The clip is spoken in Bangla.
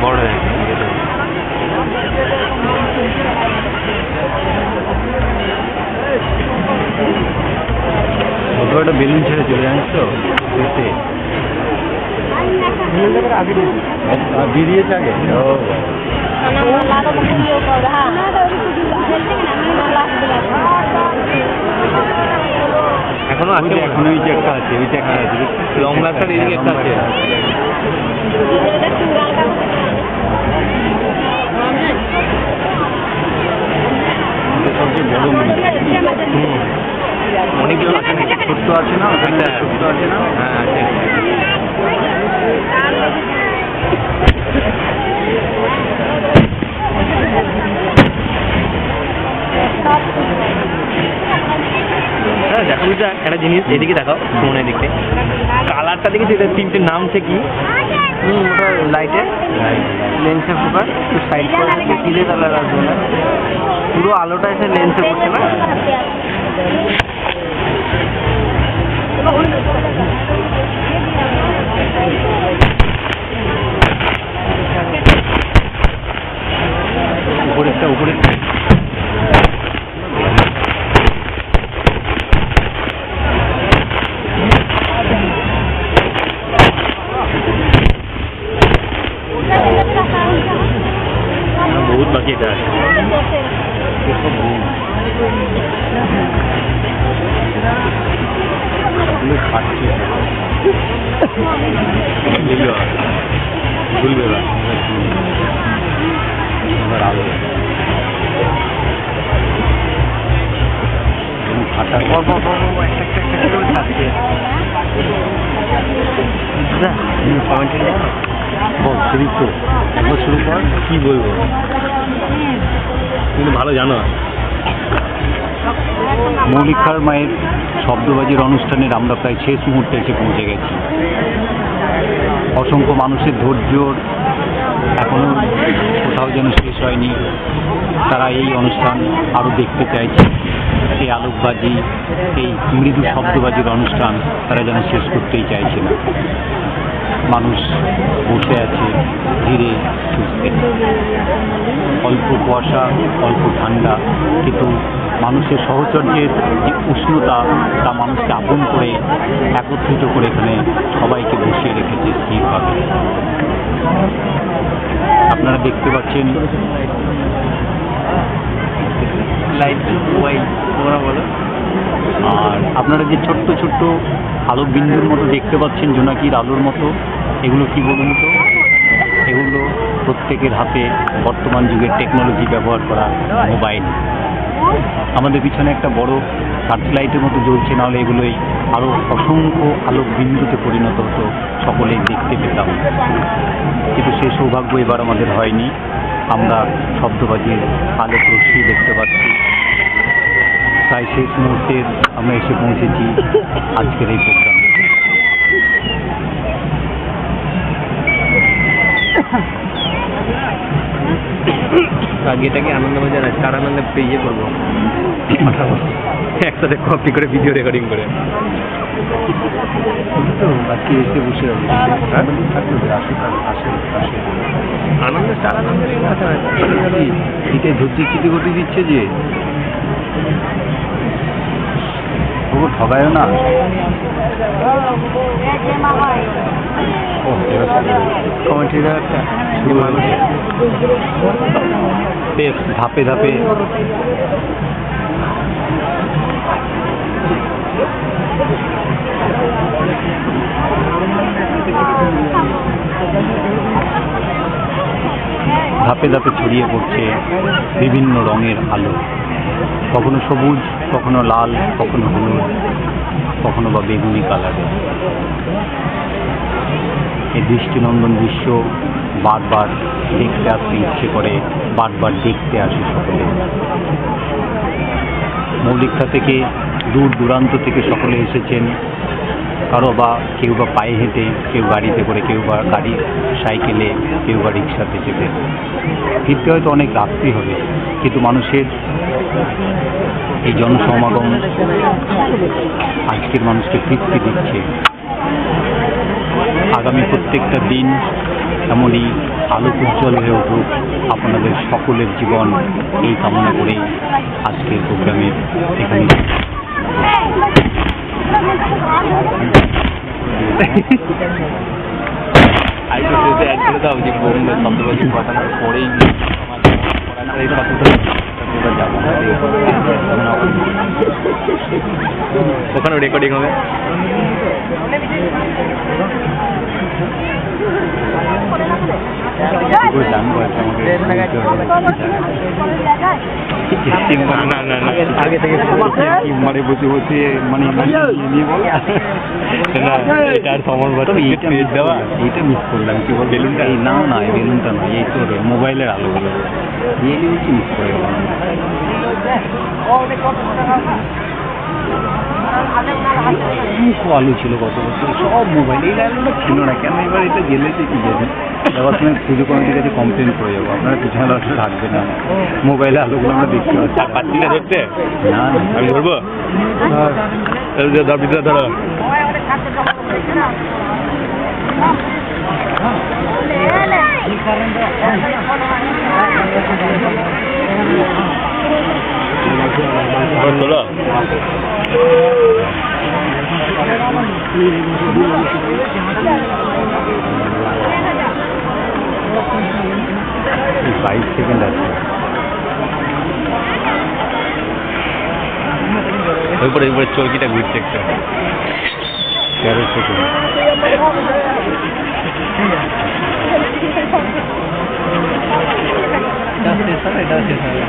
বড় একটা বেলুন ছেড়ে চলে জানিস তো দিয়েছে আগে এখনো আছে, এখনো ওই যে একটা আছে, ওইটা একটা আছে, লং রাস্তার এদিকে একটা আছে। সবচেয়ে বড় অনেকজন আছে, ছোট্ট আছে না, ছোট্ট আছে না, হ্যাঁ আছে। দেখো একটা জিনিস, এদিকে দেখাও, ফোনের দিকে কালারটা দেখেছি, এটা তিনটে নামছে কি? ওটা লাইটে লেন্সে ফোকাস, সাইড করে কিলে কালার আসবে না, পুরো আলোটা এসে লেন্সে পড়ছে না। উপরেরটা উপরে बहुत बाकी है শুরু কর, কি বলবো, তুমি ভালো জানো। মৌলিকার মায়ের শব্দবাজির অনুষ্ঠানের আমরা প্রায় শেষ মুহূর্তে এসে পৌঁছে গেছি। অসংখ্য মানুষের ধৈর্য এখনো কোথাও যেন শেষ হয়নি, তারা এই অনুষ্ঠান আরও দেখতে চাইছে। এই আলোকবাজি, এই মৃদু শব্দবাজির অনুষ্ঠান তারা যেন শেষ করতেই চাইছে না। মানুষ বসে আছে ধীরে সুস্থে, অল্প কুয়াশা, অল্প ঠান্ডা, কিন্তু মানুষের সহচর্যের যে উষ্ণতা তা মানুষকে আপন করে একত্রিত করে এখানে সবাইকে বসিয়ে রেখেছে স্থিরভাবে। আপনারা দেখতে পাচ্ছেন আর আপনারা যে ছোট্ট ছোট্ট আলোক বিন্দুর মতো দেখতে পাচ্ছেন, জোনাকির আলোর মতো, এগুলো কি বলুন তো? এগুলো প্রত্যেকের হাতে বর্তমান যুগের টেকনোলজি ব্যবহার করা মোবাইল। আমাদের পিছনে একটা বড় সার্চলাইটের মতো জ্বলছে, নাহলে এগুলোই আরও অসংখ্য আলোক বিন্দুতে পরিণত হতো, সকলেই দেখতে পেতাম। কিন্তু সে সৌভাগ্য এবার আমাদের হয়নি। আমরা শব্দবাজির আলোক রশ্মি দেখতে পাচ্ছি। প্রায় শেষ মুহূর্তে আমরা এসে পৌঁছেছি আজকের এই প্রোগ্রামে। আগেটাকে আনন্দবাজার স্টার আনন্দে পেয়ে করবো, একসাথে কপি করে ভিডিও রেকর্ডিং করে আজকে এসে বসে আনন্দ স্টার আনন্দের এটাই ধৈর্য চিঠি ঘটে দিচ্ছে যে ওকে ঠগায়ও না। বেশ ধাপে ধাপে ধাপে ধাপে ছড়িয়ে পড়ছে বিভিন্ন রঙের আলো, কখনো সবুজ, কখনো লাল, কখনো হলুদ, কখনো বা বেগুনি কালারে। এই দৃষ্টিনন্দন দৃশ্য বারবার দেখতে আসতে ইচ্ছে করে, বারবার দেখতে আসে সকলে। মৌলিকতা থেকে দূর দূরান্ত থেকে সকলে এসেছেন, কারো বা কেউ বা পায়ে হেঁটে, কেউ গাড়িতে করে, কেউ বা গাড়ি সাইকেলে, কেউ বা রিক্সাতে চেপে। ফিরতে হয়তো অনেক রাত্রি হবে, কিন্তু মানুষের এই জনসমাগম আজকের মানুষকে তৃপ্তি দিচ্ছে। আগামী প্রত্যেকটা দিন এমনই আলোক উজ্জ্বল হয়ে উঠুক আপনাদের সকলের জীবন, এই কামনা করে আজকের প্রোগ্রামের এখানে পরেই ওখানে রেকর্ডিং হবে। জানবো আগে থেকে মানে বসে বসে মানে নিয়ে বলে এটার সময় দেওয়া, এইটা মিস করলাম। কি বল বেলুনটা? এই না না, এই বেলুনটা নয়, এই তোর মোবাইলের আলোগুলো দিয়ে দিয়েছি, মিস করে গেলাম। আলু ছিল গত বছর, সব মোবাইল। এই আলুটা ছিল না কেন, এবার এটা জেলেছে কি জানি। এবার তুমি পুজো কমিটির কাছে কমপ্লেন করে যাবো, আপনারা পিছনে আসলে রাখবে না মোবাইলে আলুগুলো আমরা দেখতে পাচ্ছি না। ধরতে না, আমি ধরবো, ধরো তোলো। 22 সেকেন্ড আছে। উপরে চরকিটা ঘুরছে একটা 13 সেকেন্ড। এটা শেষ হবে, এটা শেষ হবে।